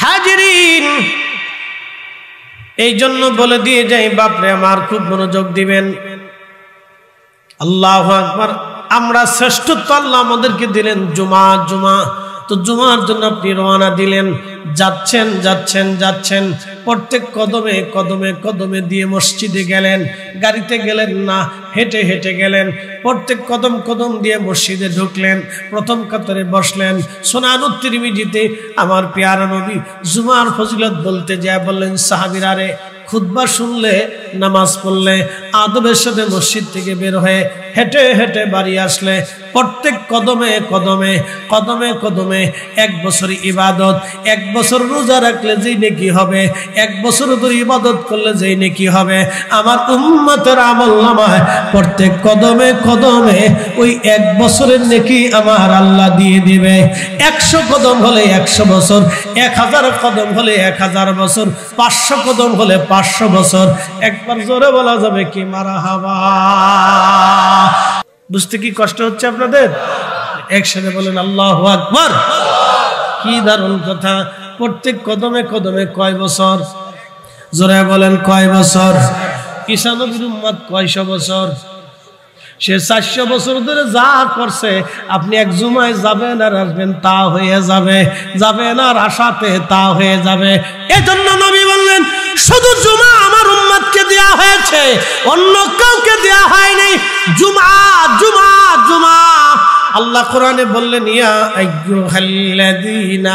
হাজিরিন, এই জন্য বলে দিয়ে যাই বাপরে আমার, খুব মনোযোগ দিবেন। আল্লাহু আকবার। আমরা শ্রেষ্ঠত্ব আল্লাহ আমাদেরকে দিলেন জুমা। তো জুমার জন্য আপনি রওনা দিলেন, যাচ্ছেন, প্রত্যেক কদমে দিয়ে মসজিদে গেলেন। গাড়িতে গেলেন না, হেঁটে গেলেন। প্রত্যেক কদম দিয়ে মসজিদে ঢুকলেন, প্রথম কাতারে বসলেন। সুনানুত তিরমিজিতে আমার পেয়ারা নবী জুমার ফজিলত বলতে যায় বললেন, সাহাবীরা রে, খুতবা শুনলে, নামাজ পড়লে, আদবের সাথে মসজিদ থেকে বের হয়ে হেঁটে বাড়ি আসলে প্রত্যেক কদমে 1 বছর ইবাদত, 1 বছর রোজা রাখলে যেই নেকি হবে, 1 বছর ধরে ইবাদত করলে যেই নেকি হবে, আমার উম্মতের আমলনামায় প্রত্যেক কদমে ওই 1 বছরের নেকি আমার আল্লাহ দিয়ে দিবে। 100 কদম হলে 100 বছর, 1000 কদম হলে 1000 বছর, 500 কদম হলে 500 বছর। একবার জোরে বলা যাবে কি মারহাবা? বুঝতে কি কষ্ট হচ্ছে আপনাদের? একসাথে বলেন আল্লাহু আকবার। কি দারুণ কথা! প্রত্যেক কদমে কয় বছর? জোরে বলেন কয় বছর? ঈসা নবীর উম্মত কয়শো বছর? সে 400 বছর ধরে যা করছে, আপনি এক জুমায় যাবেন আর আসবেন, তা হয়ে যাবে, যাবেন আর আসাতে তা হয়ে যাবে। এজন্য নবী বললেন, শুধু জুমা আমার উম্মতকে দেয়া হয়েছে, অন্য কাউকে দেয়া হয়নি। জুমা। আল্লাহ কোরআনে বললেন, ইয়া আইয়ুহাল্লাযীনা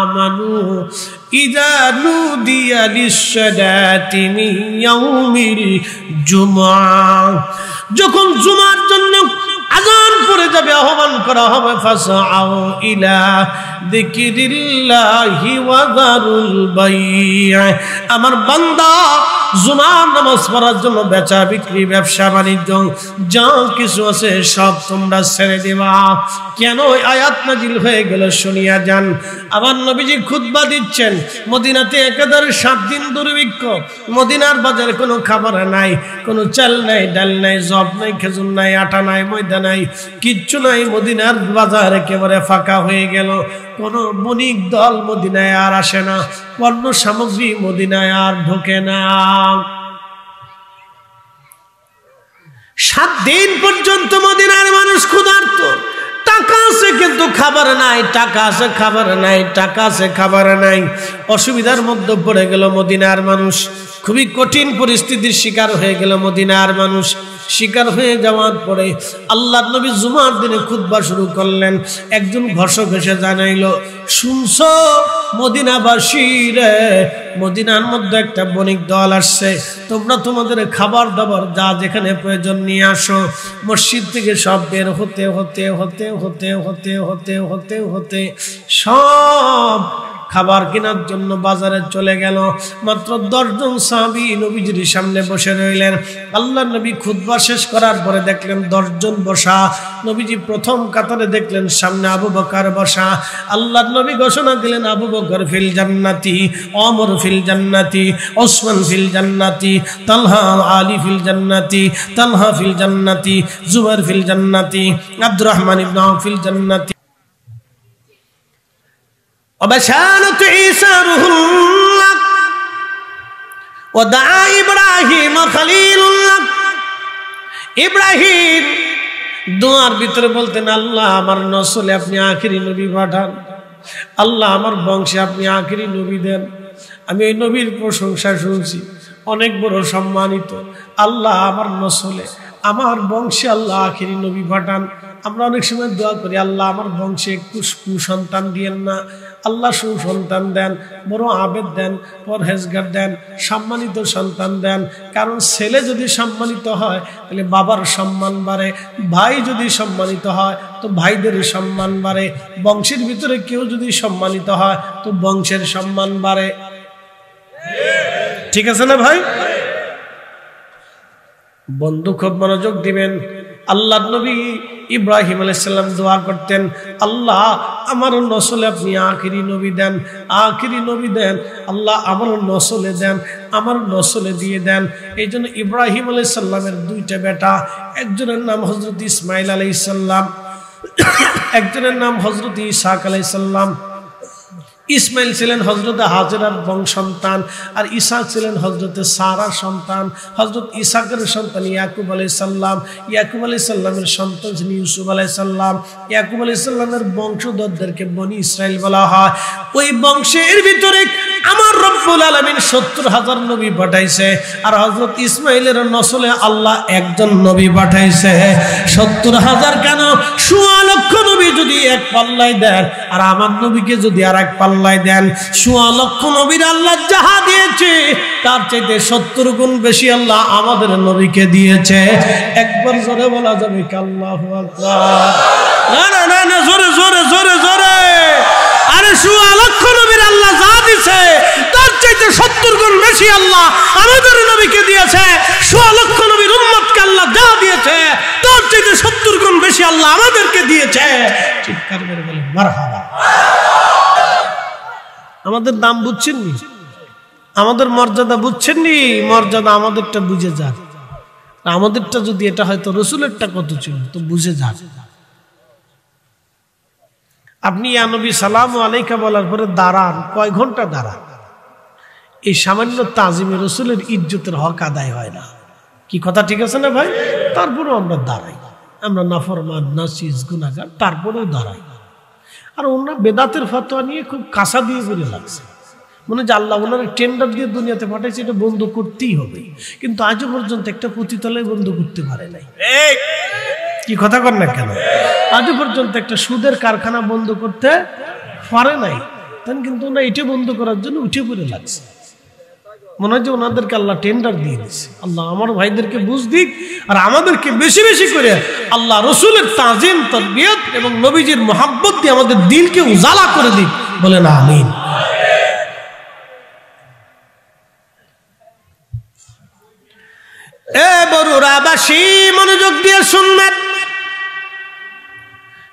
আমানু ইযা নুদিয়া লিস-সালাতি মিন ইয়াউমিল জুমআহ, যখন জুমার জন্য আযান পড়ে যাবে, আহ্বান করা হবে, ফাসআউ ইলা যিকিরিল্লাহি ওয়া যারুল বাই'আ, আমার বান্দা জুমার নামাজ পড়ার জন্য বেচা বিক্রি, ব্যবসা বাণিজ্য যা কিছু আছে সব তোমরা ছেড়ে দেবা। কেন আয়াত নাজিল হয়ে গেল শুনিয়া যান। আমার নবীজি খুতবা দিচ্ছেন, মদিনাতে একেবারে 7 দিন দুর্ভিক্ষ, মদিনার বাজারে কোনো খাবার নাই, কোনো চাল নাই, ডাল নাই, জব নাই, খেজুর নাই, আটা নাই, ময়দা নাই, কিচ্ছু নাই। মদিনার বাজার একেবারে ফাঁকা হয়ে গেল। কোনো বণিক দল মদিনায় আর আসে না, পণ্য সামগ্রী মদিনায় আর ঢোকে না। 7 দিন পর্যন্ত মদিনার মানুষ ক্ষুধার্ত। টাকা আছে কিন্তু খাবার নাই, টাকা আছে খাবার নাই। অসুবিধার মধ্যে পড়ে গেল মদিনার মানুষ। খুবই কঠিন পরিস্থিতির শিকার হয়ে গেল মদিনার মানুষ। শিকার হয়ে যাওয়ার পরে আল্লাহর নবী জুমার দিনে খুতবা শুরু করলেন। একজন ঘোষক এসে জানাইলো, শুনছো মদিনাবাসী রে, মদিনার মধ্যে একটা বণিক দল আসছে, তোমরা তোমাদের খাবার দাবার যা যেখানে প্রয়োজন নিয়ে আসো। মসজিদ থেকে সব বের হতে সব খাবার কেনার জন্য বাজারে চলে গেল। মাত্র 10 জন সাহাবী নবীজির সামনে বসে রইলেন। আল্লাহর নবী খুতবা শেষ করার পরে দেখলেন 10 জন বসা। নবীজি প্রথম কাতারে দেখলেন সামনে আবু বকর বসা। আল্লাহর নবী ঘোষণা দিলেন, আবু বকর ফিল জান্নাতি, ওমর ফিল জান্নাতি, ওসমান ফিল জান্নাতি, তালহা আলী ফিল জান্নাতি, তালহা ফিল জান্নাতি, জুবাইর ফিল জান্নাতি, আব্দুর রহমান ইবনে আওফ ফিল জান্নাতি। وبشارة عيسى روح الله ودعا إبراهيم خليل الله। ইব্রাহিম দোয়ার ভিতরে বলতেন, আল্লাহ আমার নসলে আপনি আখিরি নবী পাঠান, আল্লাহ আমার বংশে আপনি আখিরি নবী দেন। আমি এই নবীর প্রশংসা শুনছি, অনেক বড় সম্মানিত। আল্লাহ আমার নসলে, আমার বংশে আল্লাহ আখিরি নবী পাঠান। আমরা অনেক সময় দোয়া করি, আল্লাহ আমার বংশে কুসন্তান দিয়েন না, আল্লাহ সুসন্তান দেন, বড় আবেদ দেন, পরহেজগার দেন, সম্মানিত সন্তান দেন। কারণ ছেলে যদি সম্মানিত হয় তাহলে বাবার সম্মান বাড়ে, ভাই যদি সম্মানিত হয় তো ভাইদের সম্মান বাড়ে, বংশের ভিতরে কেউ যদি সম্মানিত হয় তো বংশের সম্মান বাড়ে। ঠিক আছে না ভাই? বন্ধু খুব মনোযোগ দিবেন। আল্লাহ নবী ইব্রাহিম আলাইহিস সালাম দোয়া করতেন, আল্লাহ আমার নসলে আপনি আখিরি নবী দেন, আখিরি নবী দেন, আল্লাহ আমার নসলে দেন, আমার নসলে দিয়ে দেন। এই জন্য ইব্রাহিম আলাইহিস সালামের 2টা বেটা, একজনের নাম হযরত ইসমাইল আলাইহিস সালাম, একজনের নাম হযরত ইসহাক আলাইহিস সালাম। ইসমাইল ছিলেন হযরত হাজেরার বংশ সন্তান, আর ইসহাক ছিলেন হযরত সারার সন্তান। হযরত ইসহাকের সন্তান ইয়াকুব আলাইহিস সালাম, ইয়াকুব আলাইহিস সালামের সন্তান ছিলেন ইউসুফ আলাইহিস সালাম। ইয়াকুব আলাইহিস সালামের বংশধরদেরকে বনি ইসরাইল বলা হয়। ওই বংশের ভিতরে আমার রব্বুল আলামিন ৭০,০০০ নবী পাঠাইছে, আর হযরত ইসমাইলের নসলে আল্লাহ একজন নবী পাঠাইছে। ৭০,০০০ কেন, ১৬ লক্ষ নবী যদি এক পাল্লায় দেন, আর আমার নবীকে যদি আর এক পাল্লায় দেন, ১৬ লক্ষ নবীর আল্লাহ যাহা দিয়েছে তার চাইতে ৭০ গুণ বেশি আল্লাহ আমাদের নবীকে দিয়েছে। একবার জোরে বলা যাবে কি আল্লাহু আকবার? না না না না, জোরে জোরে জোরে জোরে। আরে ১৬ লক্ষ নবীর আল্লাহ যা দিয়েছে তার চাইতে ৭০ গুণ বেশি আল্লাহ আমাদের নবীকে দিয়েছে। ১৬ লক্ষ নবীর উম্মতকে আল্লাহ যা দিয়েছে তার চাইতে ৭০ গুণ বেশি আল্লাহ আমাদেরকে দিয়েছে। চিৎকার করে বলেন মারহাবা। আমাদের দাম বুঝছেন নি? আমাদের মর্যাদা বুঝছেন নি? মর্যাদা আমাদেরটা বুঝে যান। আমাদেরটা যদি এটা হয়তো রসুলেরটা কত ছিল তো বুঝে যান। আপনি ইয়া নবী সালামু আলাইকা বলার পরে দাঁড়ান, কয় ঘন্টা দাঁড়ান? এই সামান্য তাজিমে রসুলের ইজ্জতের হক আদায় হয় না। কি কথা ঠিক আছে না ভাই? তারপরেও আমরা দাঁড়াই, আমরা নাফরমান নাসিস গুনাহগার, তারপরেও দাঁড়াই। আর ওনারা বেদাতের ফতোয়া নিয়ে খুব কাঁচা দিয়ে বলে লাগছে, মনে যে আল্লাহ ওনারা টেন্ডার দিয়ে দুনিয়াতে পাঠাইছে, এটা বন্ধ করতেই হবে। কিন্তু আজও পর্যন্ত একটা পুঁথিতলায় বন্ধ করতে পারে নাই। কি কথা কর না কেন? আজও পর্যন্ত একটা সুদের কারখানা বন্ধ করতে পারে নাই। তখন কিন্তু ওনারা এটা বন্ধ করার জন্য উঠে পড়ে লাগছে। মনে হয় যে ওনাদেরকে আল্লাহ টেন্ডার দিয়ে দিচ্ছে। আল্লাহ আমার ভাইদেরকে বুঝ দিক, আর আমাদেরকে বেশি বেশি করে আল্লাহ রসুলের তাজিম তারবিয়ত এবং নবীজির মোহাব্বত দিয়ে আমাদের দিলকে উজালা করে দিক। বলেন আমিন। এ বরুরাবাসী মনোযোগ দিয়ে শুনবেন।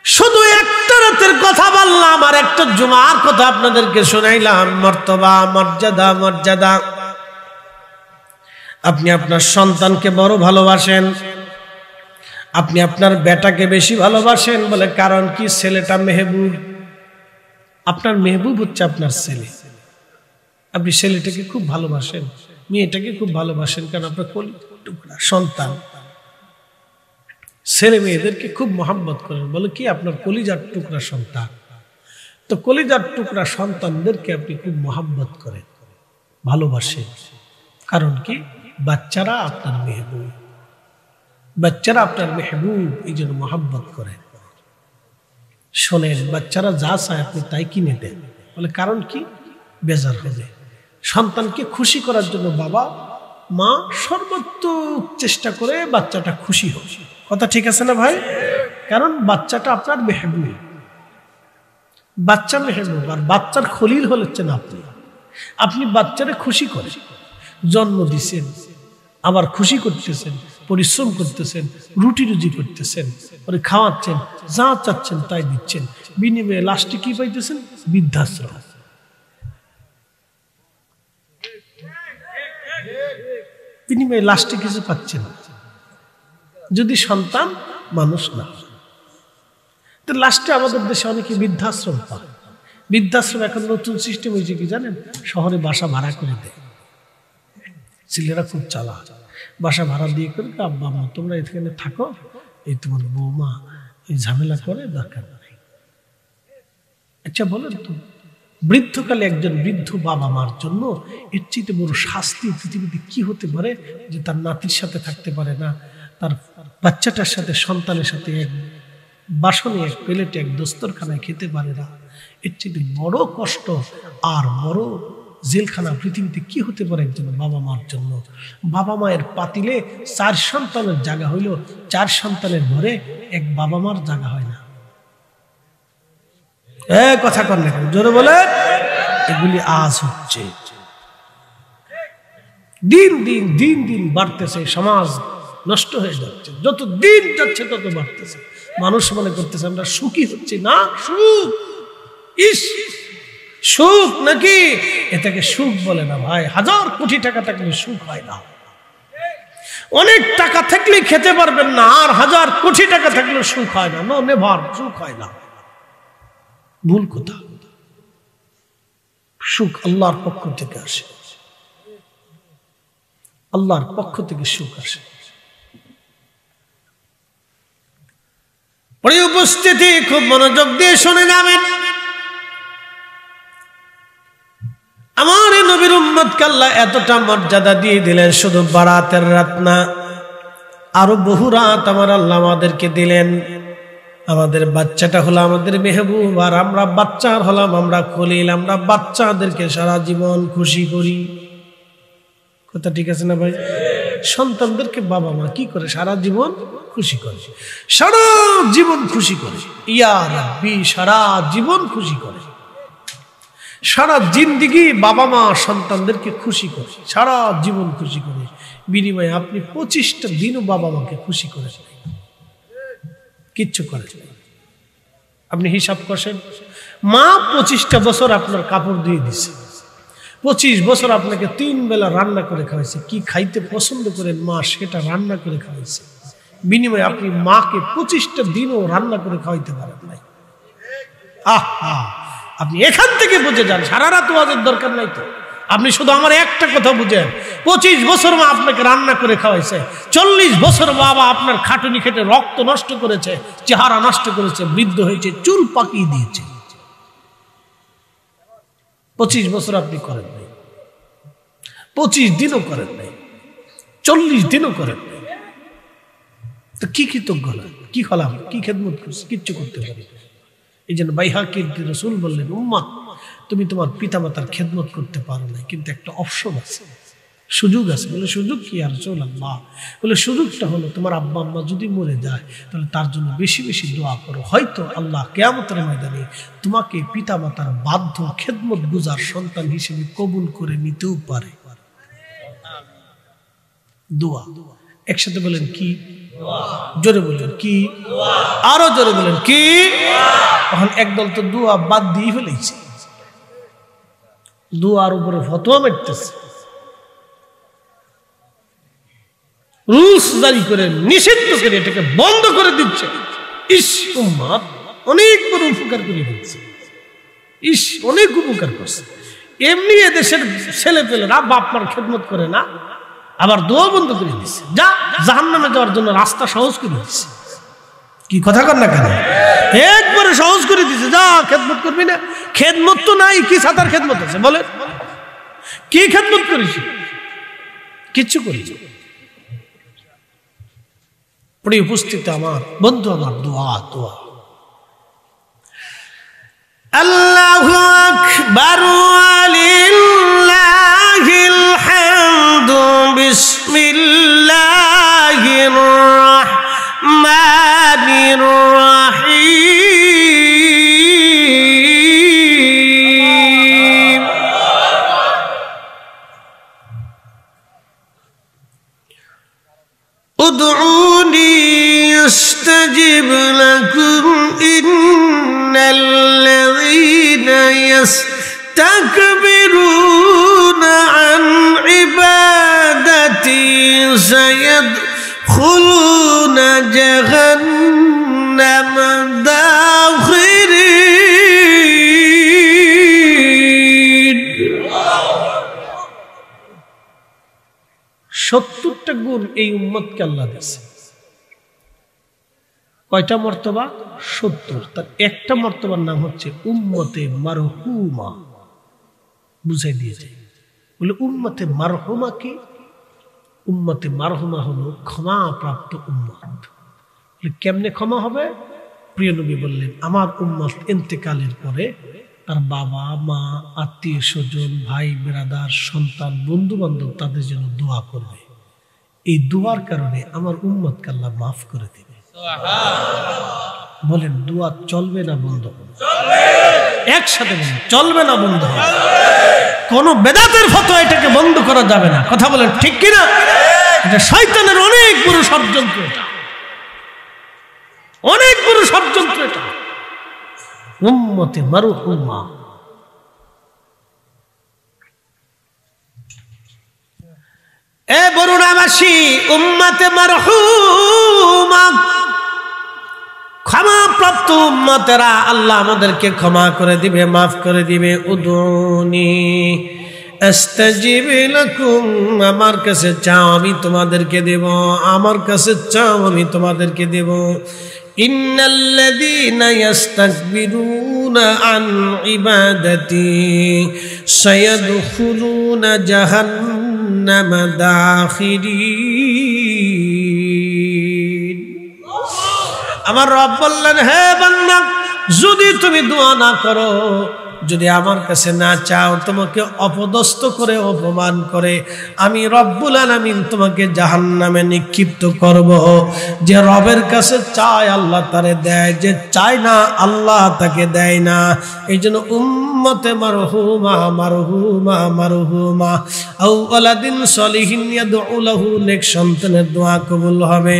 শুধু একটা রাতের কথা বললাম আর একটা জুমার কথা আপনাদেরকে শোনাইলাম। মর্তবা, মর্যাদা, মর্যাদা। আপনি আপনার সন্তানকে বড় ভালোবাসেন, আপনি আপনার বেটাকে বেশি ভালোবাসেন বলে কারণ কি? ছেলেটা মেহবুব। আপনার মেহবুব হচ্ছে আপনার ছেলে। আপনি ছেলেটাকে খুব ভালোবাসেন, মেয়েটাকে খুব ভালোবাসেন, কারণ আপনার টুকরা সন্তান। ছেলে মেয়েদেরকে খুব মহব্বত করেন বলে কি? আপনার কলিজার টুকরা সন্তান। তো কলিজার টুকরা সন্তানদেরকে আপনি খুব মহব্বত করেন, ভালোবাসেন। কারণ কি? বাচ্চারা আপনার মেহবুব, বাচ্চারা আপনার মেহবুব, এই জন্য মহব্বত করেন। শোনেন, বাচ্চারা যা চায় আপনি তাই কিনে দেন বলে কারণ কি? বেজার হবে। সন্তানকে খুশি করার জন্য বাবা মা সর্বোত্তম চেষ্টা করে বাচ্চাটা খুশি হোক। কথা ঠিক আছে না ভাই? কারণ বাচ্চাটা আপনার মেহবুব, বাচ্চা মেহবুব, আর বাচ্চার খলিল হচ্ছেন আপনি। আপনি বাচ্চারে খুশি করেন, জন্ম দিছেন, আবার খুশি করতেছেন, পরিশ্রম করতেছেন, রুটি রুজি করতেছেন, পরে খাওয়াচ্ছেন, যা চাচ্ছেন তাই দিচ্ছেন। বিনিময়ে লাস্টে কি পাইতেছেন? বৃদ্ধাশ্রম। বিনিময়ে লাস্টে কিছু পাচ্ছেন যদি সন্তান মানুষ না। তো লাস্টে আমাদের দেশে অনেকে বৃদ্ধাশ্রম পায়। বৃদ্ধাশ্রম এখন নতুন সিস্টেম হয়েছে কি জানেন? শহরে বাসা ভাড়া করে দেয়। ছেলেরা খুব চালাক, বাসা ভাড়া দিয়ে করে আব্বা মা তোমরা এখানে থাকো, এই তোমার বৌমা এই ঝামেলা করে, দরকার নেই। আচ্ছা বলেন তো, বৃদ্ধকালে একজন বৃদ্ধ বাবা মার জন্য এর চেয়ে বড় শাস্তি পৃথিবীতে কি হতে পারে? যে তার নাতির সাথে থাকতে পারে না, তার বাচ্চাটার সাথে, সন্তানের সাথে এক বাসনে, এক প্লেটে, এক দস্তরখানায় খেতে পারে না। এর চেয়ে বড় কষ্ট আর বড় জেলখানা পৃথিবীতে কি হতে পারে একজন বাবা মার জন্য? বাবা মায়ের পাতিলে 4 সন্তানের জায়গা হইল, 4 সন্তানের ঘরে এক বাবা মার জায়গা হয় না। কথা কর না কেন? জোরে বলে। এগুলি আজ হচ্ছে, দিন দিন দিন দিন বাড়তেছে, সমাজ নষ্ট হয়ে যাচ্ছে, যত দিন যাচ্ছে তত বাড়তেছে। মানুষ মনে করতেছে আমরা সুখী হচ্ছি না। সুখ, ইস সুখ নাকি? এটাকে সুখ বলে না ভাই। 1000 কোটি টাকা থাকলে সুখ হয় না। অনেক টাকা থাকলে খেতে পারবেন না, আর 1000 কোটি টাকা থাকলে সুখ হয় না। নো নেভার, সুখ হয় না। ভুল কথা। সুখ আল্লাহর পক্ষ থেকে আসে, আল্লাহর পক্ষ থেকে সুখ আসে। উপস্থিতি খুব মনোযোগ দিয়ে শুনে যাবেন। আমার নবীর উম্মতকে আল্লাহ এতটা মর্যাদা দিয়ে দিলেন, শুধু বারাতের রাত না, আরো বহু রাত আমার আল্লাহ আমাদেরকে দিলেন। আমাদের বাচ্চাটা হলো আমাদের মেহবুব, আর আমরা বাচ্চার হলাম আমরা খলিল। আমরা বাচ্চাদেরকে সারা জীবন খুশি করি। কথা ঠিক আছে না ভাই? সন্তানদেরকে বাবা মা কি করে? সারা জীবন খুশি করে, সারা জীবন খুশি করে। ইয়া রাব্বি, সারা জীবন খুশি করে, সারা জিন্দেগি বাবা মা সন্তানদেরকে খুশি করে, সারা জীবন খুশি করে। বিনিময়ে আপনি 25টা দিনও বাবা মাকে খুশি করেছেন, কিচ্ছু করেছেন। আপনি হিসাব করেন, মা 25টা বছর আপনার কাপড় দিয়ে দিছে, 25 বছর আপনাকে 3 বেলা রান্না করে খাওয়াইছে। কি খাইতে পছন্দ করেন মা সেটা রান্না করে খাওয়াইছে। বিনিময়ে আপনি মাকে 25টা দিনও রান্না করে খাওয়াইতে পারেন নাই। আহা, আপনি এখান থেকে বুঝে যান, সারা রাত ওয়াজের দরকার নাই তো। আপনি শুধু আমার একটা কথা বুঝেন, 25 বছর মা আপনাকে রান্না করে খাওয়াইছে, 40 বছর বাবা আপনার খাটুনি খেটে রক্ত নষ্ট করেছে, চেহারা নষ্ট করেছে, বৃদ্ধ হয়েছে, চুল পাকিয়ে দিয়েছে। 25 বছর আপনি করেন নাই, 25 দিনও করেন নাই, 40 দিনও করেন নাই। তো কি কৃতজ্ঞ না, কি হলাম, কি খেদমত করছি? কিচ্ছু করতে পারি। এই জন্য বাইহাকির রাসূল বললেন, উম্মাহ তুমি তোমার পিতামাতার খেদমত করতে পারো না, কিন্তু একটা অপশন আছে, সুযোগ আছে। বলে সুযোগ কি আর রাসূলুল্লাহ? বলে সুযোগটা হলো তোমার আব্বা আম্মা যদি মরে যায় তাহলে তার জন্য বেশি বেশি দোয়া করো, হয়তো আল্লাহ কিয়ামতের ময়দানে তোমাকে পিতামাতার বাধ্য খেদমত গুজার সন্তান হিসেবে কবুল করে নিতেও পারে। দোয়া একসাথে বলেন কি? জোরে বলেন কি? আরো জোরে বলেন কি? এখন একদল তো দোয়া বাদ দিয়ে ফেলেছে, দোয়ার উপরে ফতোয়া মারতেছে, রুলস জারি করে নিষিদ্ধ করে এটাকে বন্ধ করে দিচ্ছে। ইস, উম্মাত অনেক বড় উপকার করে দিচ্ছে, ইস অনেক উপকার করছে। এমনি এদেশের ছেলে পেলেরা বাপ মার খেদমত করে না, আবার দোয়া বন্ধ করে দিচ্ছে, যা জাহান্নামে যাওয়ার জন্য রাস্তা সহজ করে দিচ্ছে। কি কথা কর না কেন? একবারে সহজ করে দিচ্ছে, যা খেদমত করবি না। খেদমত তো নাই, কি সাতার খেদমত আছে বলেন? কি খেদমত করিস? কিচ্ছু করিস। পড়ে উপস্থিত আমার বন্ধু, আমার দোয়া দোয়া। আল্লাহু আকবার ওয়ালিল্লাহিল হামদু বিসমিল্লাহির রাহমানির রাহিম। উদউনি আস্তাজিব লাকুম ইন্নাল্লাযীনা ইয়াস্তাকবিরুনা আন ইবাদাতি সায়াদখুলুনা জাহান্নাম দাখিরিন। 70টা গুণ এই উম্মতকে আল্লাহ দিয়েছে। কয়টা মর্তবা? 70। তার একটা মর্তবার নাম হচ্ছে উম্মতে মারহুমা। বুঝাই দিয়েছে, বলে উম্মতে মারহুমা কি? উম্মতে মারহুমা হলো ক্ষমা প্রাপ্ত উম্মত। কেমনে ক্ষমা হবে? প্রিয় নবী বললেন, আমার উম্মত ইন্তেকালের পরে তার বাবা মা, আত্মীয় স্বজন, ভাই বেরাদার, সন্তান, বন্ধু বান্ধব তাদের জন্য দোয়া করবে। এই দোয়ার কারণে আমার উম্মতকে আল্লাহ মাফ করে দেবে। বলেন দোয়া চলবে না বন্ধ হবে? একসাথে বলেন, চলবে না বন্ধ হবে? কোন বেদাতের ফতোয়া এটাকে বন্ধ করা যাবে না। কথা বলেন ঠিক কিনা? এটা শয়তানের অনেক বড় ষড়যন্ত্র, এটা অনেক বড় ষড়যন্ত্র। এটা উম্মতে মারহুমা। এ বরুণাবাসী, উম্মতে মারহুমা ক্ষমাপ্রাপ্ত উম্মতেরা আল্লাহ আমাদেরকে ক্ষমা করে দিবে, মাফ করে দিবে। উদুনি আস্তাজিব লাকুম, আমার কাছে চাও আমি তোমাদেরকে দেব, আমার কাছে চাও আমি তোমাদেরকে দেব। ইন্নাল্লাযীনা ইস্তাকবিরুনা আন ইবাদাতি সায়াদখুলুনা জাহান্নামা দাখিরিন। আমার রব বললেন, হে বান্দা, যদি তুমি দোয়া না করো, যদি আমার কাছে না চাও, তোমাকে অপদস্থ করে অপমান করে আমি রব্বুল আলামিন তোমাকে জাহান্নামে নিক্ষিপ্ত করব। যে রবের কাছে চায় আল্লাহ তারে দেয়, যে চায় না আল্লাহ তাকে দেয় না। এই জন্য উম্মতে মারহুমা মারহুমা মারহুমা আও ওয়ালাদিন সলিহিন ইয়াদউ লাহু, নেক সন্তানের দোয়া কবুল হবে।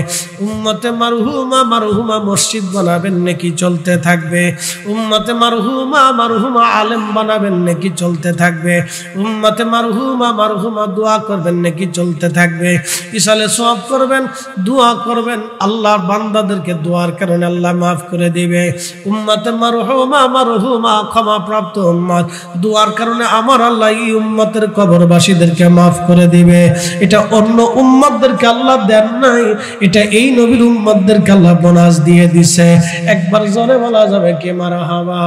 উম্মতে মারহুমা মারহুমা মসজিদ বানাবেন, নেকি চলতে থাকবে। উম্মতে মারহুমা মারহুমা আলেম বানাবেন, নেকি চলতে থাকবে। উম্মতে মারহুমা মারহুমা দোয়া করবেন, নেকি চলতে থাকবে। ইসালে সওয়াব করবেন, দোয়া করবেন, আল্লাহর বান্দাদেরকে দোয়ার কারণে আল্লাহ মাফ করে দিবে। উম্মতে মারহুমা মারহুমা ক্ষমাপ্রাপ্ত উম্মত, দোয়ার কারণে আমার আল্লাহ এই উম্মতের কবরবাসীদেরকে মাফ করে দিবে। এটা অন্য উম্মতদেরকে আল্লাহ দেন নাই, এটা এই নবীর উম্মতদেরকে আল্লাহ বোনাস দিয়ে দিছে। একবার জোরে বলা যাবে কি মারহাবা।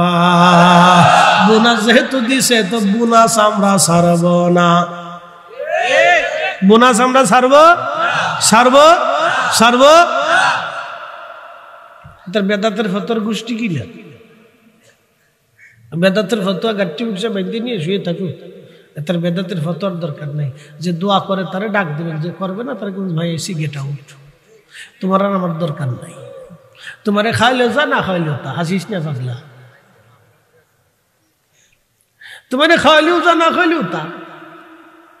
বোনাস যেহেতু দিছে তো বোনাস আমরা ছাড়ব না। বোনাস আমরা ছাড়ব। তার বেদাতের ফতোয়ার গোষ্ঠী কিনা, বেদাতের ফতোয়া গাঠি উঠছে বেঁধে নিয়ে শুয়ে থাকুক। তার বেদাতের ফতোয়ার দরকার নাই। যে দোয়া করে তারে ডাক দেবেন, যে করবে না তার ভাই এসি গেট আউট, তোমার আর আমার দরকার নাই। তোমারে খাইলেও যা, না খাইলেও তা, হাসিস না পাগলা। তোমারে খাইলেও যা, না খাইলেও তা।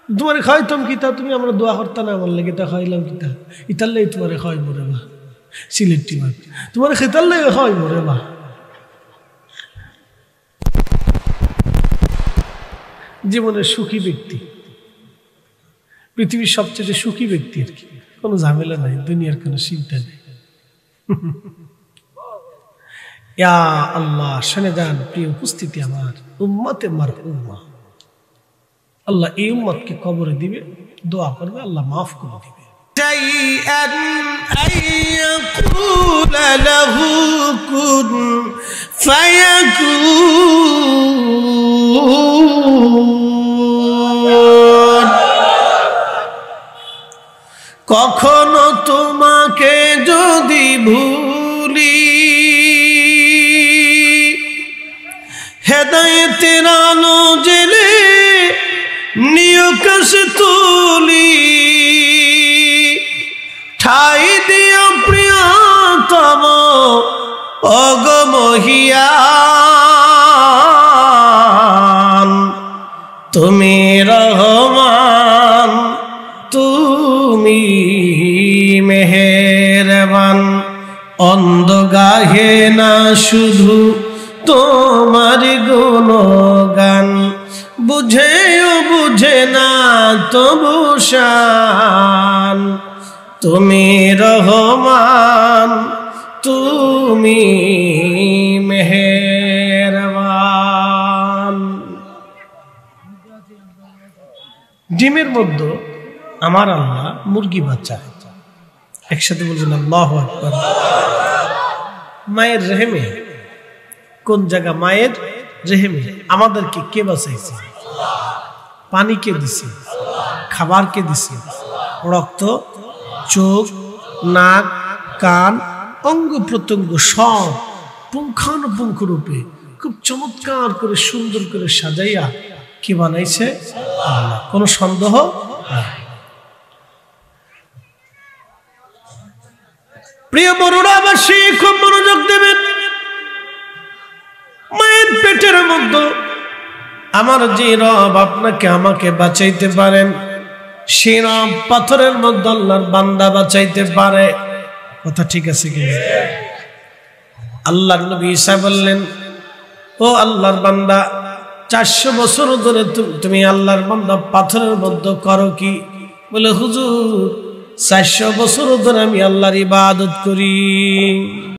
তোমারে খাইতাম কিতা, তুমি আমরা দোয়া করতাম না আমার লেগে, তা খাইলাম কিতা। ইতার লেগে তোমারে খাই মরে বা সিলেক্টি বা, তোমারে খেতার লেগে খাই মরে বা। জীবনের সুখী ব্যক্তি, পৃথিবীর সবচেয়ে সুখী ব্যক্তি আর কি, কোনো ঝামেলা নাই, দুনিয়ার কোনো চিন্তা নেই। ইয়া আল্লাহ, শুনে যান প্রিয় উপস্থিতি, আমার উম্মতে মারহুমা, আল্লাহ এই উম্মতকে কবরে দিবে, দোয়া করবে, আল্লাহ মাফ করে দিবে। কখনো তোমাকে যদি ভুলি, হেদায়েতের আলো জেলে নিয়কাশ তুলি, ঠাই দিও প্রিয়তম অগমহিয়ান, তুমি রহমান, তুমি মেহেরবান। অন্ধ গাহে না শুধু তোমার গুণগান, বুঝেও বুঝে না তবু শান, তুমি রহমান, তুমি মেহেরবান। ডিমের মধ্যে আমার আল্লাহ মুরগি বাচ্চা, একসাথে বলছেন আল্লাহু আকবার। মায়ের রেহেমে, কোন জায়গা? মায়ের রেহেমে আমাদেরকে কে বাঁচাইছে? পানি কে দিছে? খাবার কে দিছে? রক্ত, চোখ, নাক, কান, অঙ্গ প্রত্যঙ্গ সব পুঙ্খানুপুঙ্খ রূপে খুব চমৎকার করে সুন্দর করে সাজাইয়া কে বানাইছে? আল্লাহ। কোনো সন্দেহ নাই। প্রিয় বড়রা, অবশ্যই খুব মনোযোগ দেবেন। মায়ের পেটের মধ্যে আমার যে রব আপনাকে আমাকে বাঁচাইতে পারেন, সে রব পাথরের মধ্যে আল্লাহর বান্দা বাঁচাইতে পারে। কথা ঠিক আছে কি? আল্লাহর নবী ঈসা বললেন, ও আল্লাহর বান্দা, 400 বছর ধরে তুমি আল্লাহর বান্দা পাথরের মধ্যে করো কি? বলে, হুজুর 400 বছর ধরে আমি আল্লাহর ইবাদত করি।